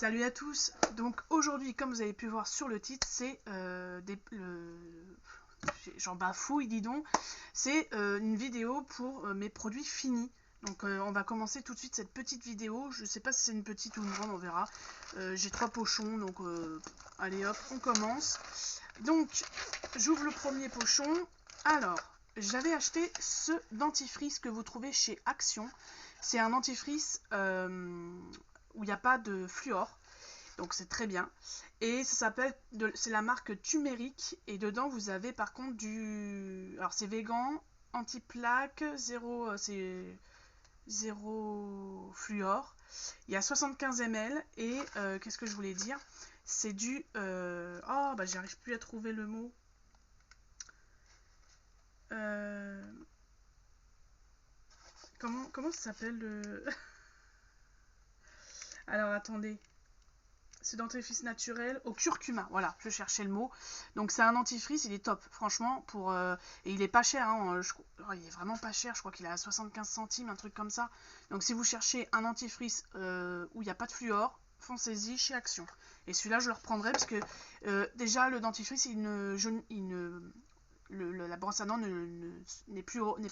Salut à tous. Donc aujourd'hui, comme vous avez pu voir sur le titre, c'est j'en bafouille, dis donc. C'est une vidéo pour mes produits finis. Donc on va commencer tout de suite cette petite vidéo. Je sais pas si c'est une petite ou une grande, on verra. J'ai 3 pochons, donc allez hop, on commence. Donc j'ouvre le premier pochon. Alors, j'avais acheté ce dentifrice que vous trouvez chez Action. C'est un dentifrice où il n'y a pas de fluor. Donc c'est très bien. Et ça s'appelle, c'est la marque Turmeric. Et dedans vous avez par contre du... Alors c'est végan, anti-plaque, c'est zéro fluor. Il y a 75 ml. Et qu'est-ce que je voulais dire? C'est du... Oh bah j'arrive plus à trouver le mot. Comment ça s'appelle le... Alors attendez. C'est dentifrice naturel au curcuma, voilà, je cherchais le mot. Donc c'est un dentifrice, il est top, franchement, et il est pas cher, hein, il est vraiment pas cher, je crois qu'il est à 75 centimes, un truc comme ça. Donc si vous cherchez un dentifrice où il n'y a pas de fluor, foncez-y chez Action. Et celui-là, je le reprendrai parce que déjà, le dentifrice, la brosse à dents n'est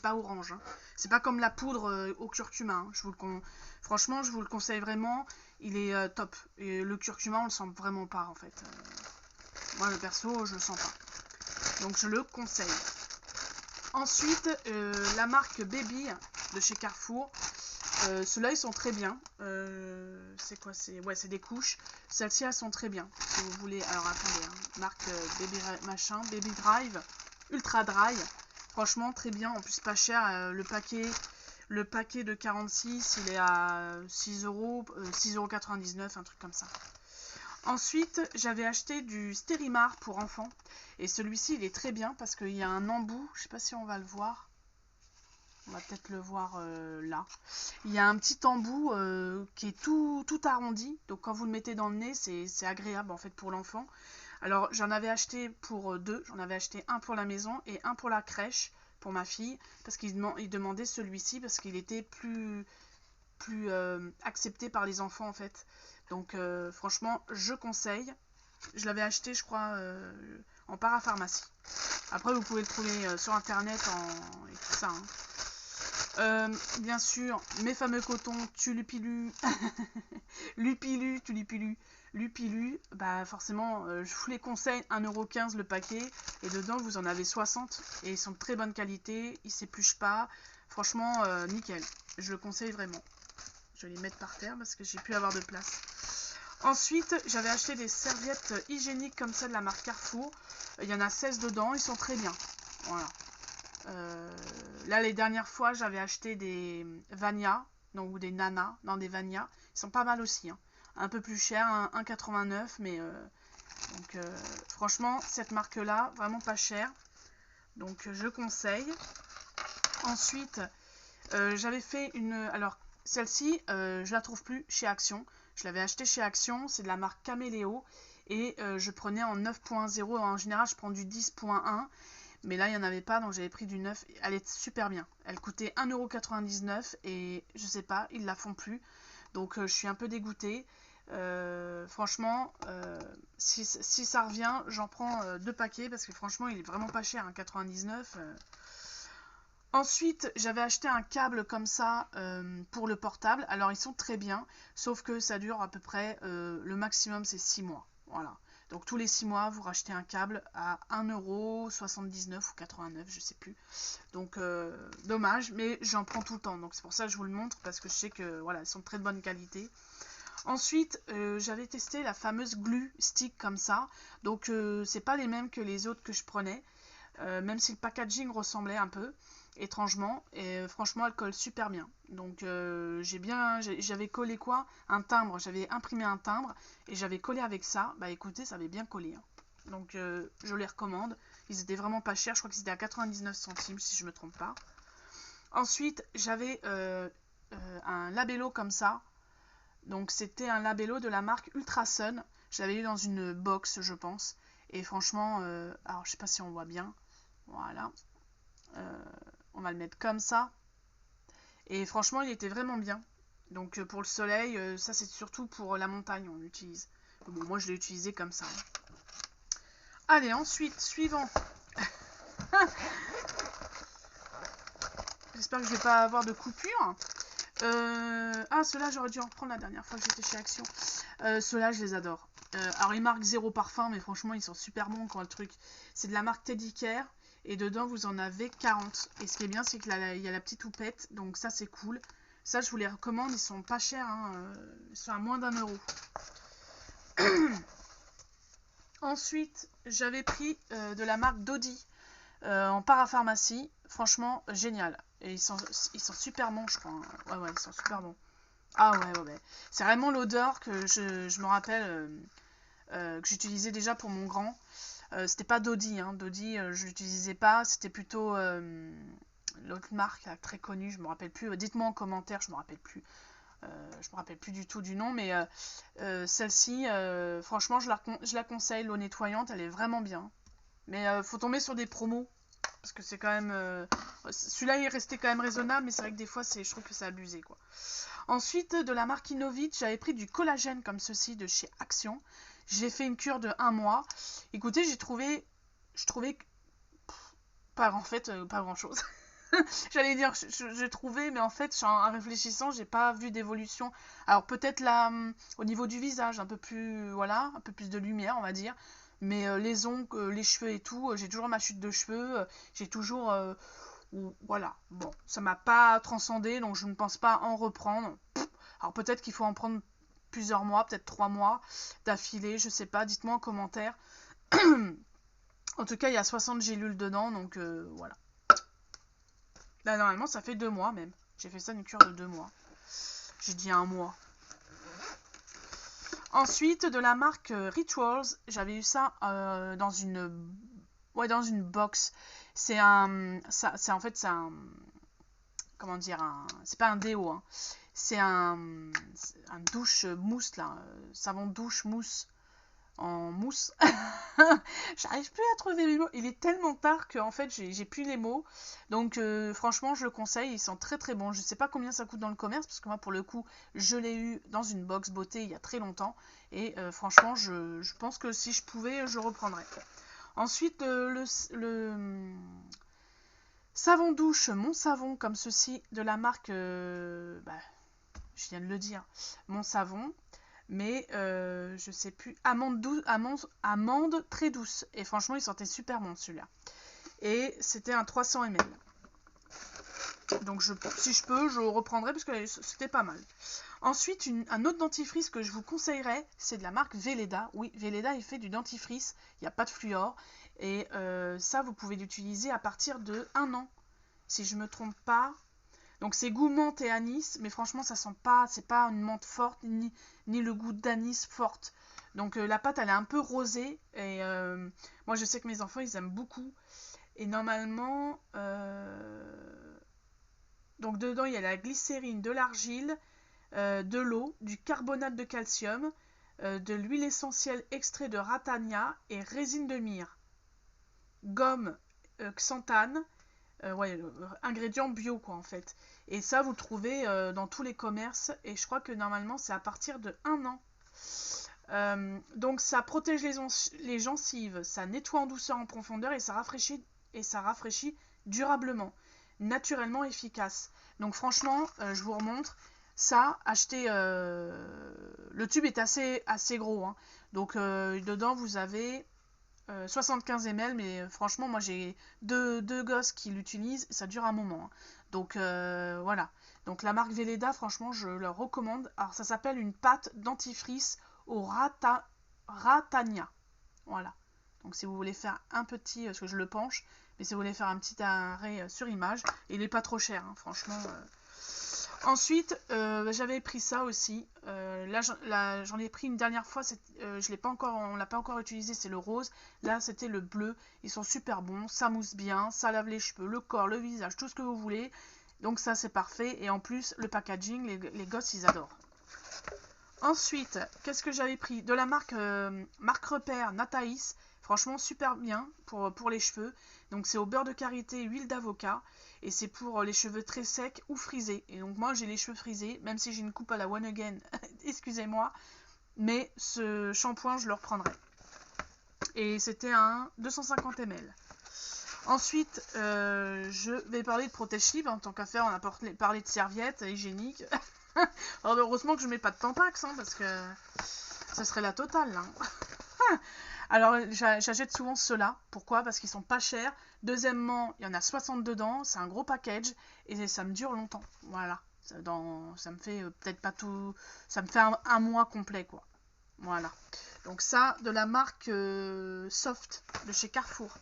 pas orange. Hein. C'est pas comme la poudre au curcuma. Hein. Franchement, je vous le conseille vraiment. Il est top. Et le curcuma, on le sent vraiment pas en fait. Moi, le perso, je le sens pas. Donc, je le conseille. Ensuite, la marque Baby de chez Carrefour. Ceux-là, ils sont très bien. C'est quoi? C'est des couches. Celles-ci, elles sont très bien. Si vous voulez. Alors, attendez. Hein. Marque Baby Drive. Ultra dry, franchement très bien, en plus pas cher, le paquet de 46 il est à 6 euros, 6,99 €, un truc comme ça. Ensuite j'avais acheté du Stérimar pour enfants et celui-ci il est très bien parce qu'il y a un embout, je sais pas si on va le voir, on va peut-être le voir là. Il y a un petit embout qui est tout arrondi, donc quand vous le mettez dans le nez c'est agréable en fait pour l'enfant. Alors j'en avais acheté pour deux, j'en avais acheté un pour la maison et un pour la crèche, pour ma fille, parce qu'il demandait celui-ci parce qu'il était plus accepté par les enfants en fait. Donc franchement je conseille. Je l'avais acheté je crois en parapharmacie. Après vous pouvez le trouver sur internet et tout ça. Hein. Bien sûr, mes fameux cotons Tulupilu, Lupilu, Tulipilu, Lupilu, bah forcément, je vous les conseille, 1,15 € le paquet, et dedans vous en avez 60, et ils sont de très bonne qualité, ils s'épluchent pas, franchement, nickel, je le conseille vraiment. Je vais les mettre par terre parce que j'ai pu avoir de place. Ensuite, j'avais acheté des serviettes hygiéniques comme ça de la marque Carrefour, il y en a 16 dedans, ils sont très bien, voilà. Là les dernières fois j'avais acheté des Vania ou des Nana, des Vania, ils sont pas mal aussi, hein. Un peu plus cher, 1,89 €, mais donc franchement cette marque là vraiment pas cher, donc je conseille. Ensuite j'avais fait alors celle-ci je la trouve plus chez Action, je l'avais acheté chez Action, c'est de la marque Caméléo et je prenais en 9.0, en général je prends du 10.1, mais là il n'y en avait pas, donc j'avais pris du 9. Elle est super bien, elle coûtait 1,99 € et je sais pas, ils la font plus, donc je suis un peu dégoûtée. Franchement si ça revient j'en prends 2 paquets parce que franchement il est vraiment pas cher, 99 €. Ensuite j'avais acheté un câble comme ça pour le portable, alors ils sont très bien, sauf que ça dure à peu près, le maximum c'est 6 mois, voilà. Donc tous les 6 mois, vous rachetez un câble à 1,79 € ou 89, je sais plus. Donc dommage, mais j'en prends tout le temps. Donc c'est pour ça que je vous le montre, parce que je sais que voilà, elles sont de très bonne qualité. Ensuite, j'avais testé la fameuse glue stick comme ça. Donc c'est pas les mêmes que les autres que je prenais, même si le packaging ressemblait un peu étrangement, et franchement elle colle super bien. Donc j'avais collé quoi, un timbre, j'avais imprimé un timbre et j'avais collé avec ça. Bah écoutez, ça avait bien collé, hein. Donc je les recommande, ils étaient vraiment pas chers, je crois qu'ils étaient à 99 centimes si je me trompe pas. Ensuite j'avais un labello comme ça, donc c'était un labello de la marque Ultrasun, je l'avais eu dans une box je pense, et franchement alors je sais pas si on voit bien, voilà, on va le mettre comme ça. Et franchement, il était vraiment bien. Donc pour le soleil, ça c'est surtout pour la montagne on l'utilise. Bon, moi je l'ai utilisé comme ça. Allez, ensuite, suivant. J'espère que je vais pas avoir de coupure. Ah, ceux-là, j'aurais dû en reprendre la dernière fois que j'étais chez Action. Ceux-là, je les adore. Alors, ils marquent 0 parfum, mais franchement, ils sont super bons quand le truc. C'est de la marque Teddy Care. Et dedans, vous en avez 40. Et ce qui est bien, c'est qu'il y a la petite houppette. Donc ça, c'est cool. Ça, je vous les recommande. Ils sont pas chers. Hein. Ils sont à moins d'1 euro. Ensuite, j'avais pris de la marque Dodi en parapharmacie. Franchement, génial. Et ils sont super bons, je crois. Ouais, ils sont super bons. Ah ouais. C'est vraiment l'odeur que je me rappelle que j'utilisais déjà pour mon grand. C'était pas Dodi, hein. Dodi, je l'utilisais pas. C'était plutôt l'autre marque très connue, je me rappelle plus. Dites-moi en commentaire, je me rappelle plus. Je me rappelle plus du tout du nom, mais celle-ci, franchement, je la conseille. L'eau nettoyante, elle est vraiment bien. Mais faut tomber sur des promos. Parce que c'est quand même... celui-là, il est resté quand même raisonnable, mais c'est vrai que des fois, je trouve que c'est abusé, quoi. Ensuite, de la marque Innovit, j'avais pris du collagène comme ceci de chez Action. J'ai fait une cure de 1 mois. Écoutez, je trouvais que... pas grand-chose. J'allais dire, j'ai trouvé, mais en fait, en réfléchissant, j'ai pas vu d'évolution. Alors peut-être là, au niveau du visage, un peu plus, voilà, un peu plus de lumière, on va dire. Mais les ongles, les cheveux et tout, j'ai toujours ma chute de cheveux, j'ai toujours, voilà. Bon, ça m'a pas transcendé, donc je ne pense pas en reprendre. Alors peut-être qu'il faut en prendre plusieurs mois, peut-être 3 mois d'affilée, je sais pas. Dites-moi en commentaire. En tout cas, il y a 60 gélules dedans, donc voilà. Là, normalement, ça fait 2 mois même. J'ai fait ça une cure de 2 mois. J'ai dit 1 mois. Ensuite, de la marque Rituals, j'avais eu ça dans une box. C'est en fait, c'est un, comment dire, c'est pas un déo, hein. C'est un douche mousse là, savon douche mousse en mousse. J'arrive plus à trouver les mots. Il est tellement tard que en fait j'ai plus les mots. Donc franchement je le conseille. Ils sont très très bons. Je sais pas combien ça coûte dans le commerce parce que moi pour le coup je l'ai eu dans une box beauté il y a très longtemps. Et franchement je pense que si je pouvais je reprendrais. Ensuite le savon douche Mon Savon comme ceci de la marque je viens de le dire, Mon Savon. Mais je sais plus, amande très douce. Et franchement, il sentait super bon celui-là. Et c'était un 300 ml. Donc si je peux, je reprendrai parce que c'était pas mal. Ensuite, un autre dentifrice que je vous conseillerais, c'est de la marque Velleda. Oui, Velleda est fait du dentifrice, il n'y a pas de fluor. Et ça, vous pouvez l'utiliser à partir de 1 an. Si je me trompe pas. Donc c'est goût menthe et anis, mais franchement ça sent pas, c'est pas une menthe forte ni le goût d'anis forte. Donc la pâte elle est un peu rosée et moi je sais que mes enfants ils aiment beaucoup. Et normalement, donc dedans il y a la glycérine, de l'argile, de l'eau, du carbonate de calcium, de l'huile essentielle extrait de ratania et résine de myrrhe, gomme xanthane. Ingrédients bio quoi en fait. Et ça vous le trouvez dans tous les commerces et je crois que normalement c'est à partir de 1 an. Donc ça protège les gencives, ça nettoie en douceur en profondeur et ça rafraîchit durablement, naturellement efficace. Donc franchement je vous remontre ça, achetez le tube est assez gros hein. Donc dedans vous avez 75 ml, mais franchement, moi j'ai deux gosses qui l'utilisent, ça dure un moment. Hein. Donc voilà. Donc la marque Velleda, franchement, je leur recommande. Alors ça s'appelle une pâte dentifrice au ratania. Voilà. Donc si vous voulez faire un petit, parce que je le penche, mais si vous voulez faire un petit arrêt sur image, il n'est pas trop cher, hein, franchement. Ensuite, j'avais pris ça aussi. Là, j'en ai pris une dernière fois. On l'a pas encore utilisé. C'est le rose. Là, c'était le bleu. Ils sont super bons. Ça mousse bien. Ça lave les cheveux, le corps, le visage, tout ce que vous voulez. Donc ça, c'est parfait. Et en plus, le packaging, les gosses, ils adorent. Ensuite, qu'est-ce que j'avais pris? De la marque Repère Nataïs. Franchement, super bien pour les cheveux. Donc c'est au beurre de karité, huile d'avocat. et c'est pour les cheveux très secs ou frisés. Et donc moi j'ai les cheveux frisés, même si j'ai une coupe à la One Again, excusez-moi, mais ce shampoing je le reprendrai. Et c'était un 250 ml. Ensuite, je vais parler de protège-slip. En tant qu'à faire, on a parlé de serviettes hygiéniques. Alors, heureusement que je mets pas de Tampax, hein, parce que ce serait la totale. Hein. Alors, j'achète souvent ceux-là. Pourquoi? Parce qu'ils sont pas chers. Deuxièmement, il y en a 60 dedans. C'est un gros package et ça me dure longtemps. Voilà. Ça me fait peut-être pas tout. Ça me fait un mois complet, quoi. Voilà. Donc ça, de la marque Soft de chez Carrefour.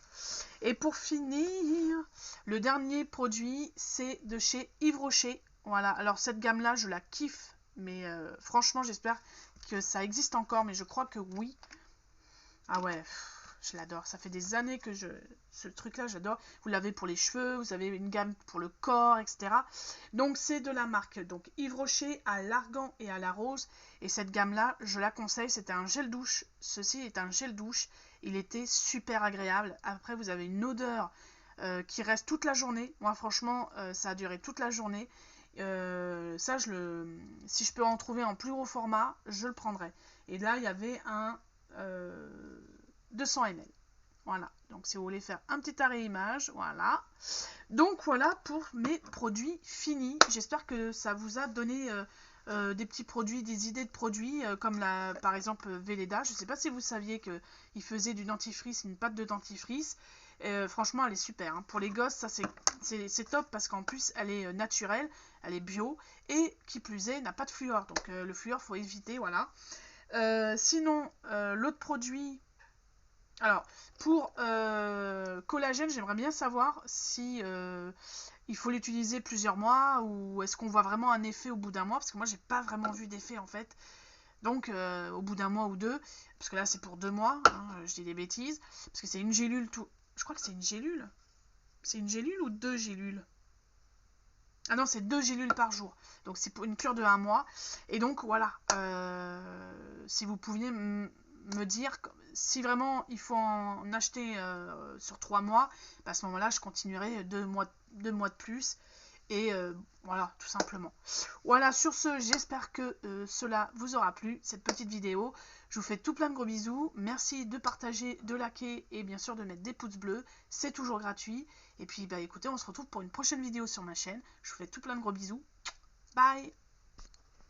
Et pour finir, le dernier produit, c'est de chez Yves Rocher. Voilà, alors cette gamme-là, je la kiffe. Mais franchement, j'espère que ça existe encore. Mais je crois que oui. Ah ouais, je l'adore. Ça fait des années que ce truc-là, j'adore. Vous l'avez pour les cheveux, vous avez une gamme pour le corps, etc. Donc c'est de la marque donc Yves Rocher à l'argan et à la rose. Et cette gamme-là, je la conseille. C'était un gel douche. Ceci est un gel douche. Il était super agréable. Après, vous avez une odeur qui reste toute la journée. Moi, franchement, ça a duré toute la journée. Ça, si je peux en trouver en plus gros format, je le prendrai. Et là, il y avait un 200 ml. Voilà. Donc, si vous voulez faire un petit arrêt image, voilà. Donc, voilà pour mes produits finis. J'espère que ça vous a donné des petits produits, des idées de produits, comme par exemple Velleda. Je ne sais pas si vous saviez qu'il faisait du dentifrice, une pâte de dentifrice. Franchement, elle est super. Hein. Pour les gosses, ça c'est top parce qu'en plus, elle est naturelle, elle est bio et qui plus est, n'a pas de fluor. Donc, le fluor, faut éviter. Voilà. Sinon, l'autre produit. Alors, pour collagène, j'aimerais bien savoir si il faut l'utiliser plusieurs mois ou est-ce qu'on voit vraiment un effet au bout d'un mois, parce que moi j'ai pas vraiment vu d'effet en fait. Donc au bout d'un mois ou deux, parce que là c'est pour 2 mois, hein, je dis des bêtises, parce que c'est une gélule tout. Je crois que c'est une gélule. C'est une gélule ou 2 gélules? Ah non, c'est 2 gélules par jour. Donc c'est pour une cure de 1 mois. Et donc voilà, si vous pouviez me dire si vraiment il faut en acheter sur 3 mois, bah à ce moment-là, je continuerai 2 mois de plus. Et voilà, tout simplement. Voilà, sur ce, j'espère que cela vous aura plu, cette petite vidéo. Je vous fais tout plein de gros bisous. Merci de partager, de liker et bien sûr de mettre des pouces bleus. C'est toujours gratuit. Et puis, bah écoutez, on se retrouve pour une prochaine vidéo sur ma chaîne. Je vous fais tout plein de gros bisous. Bye!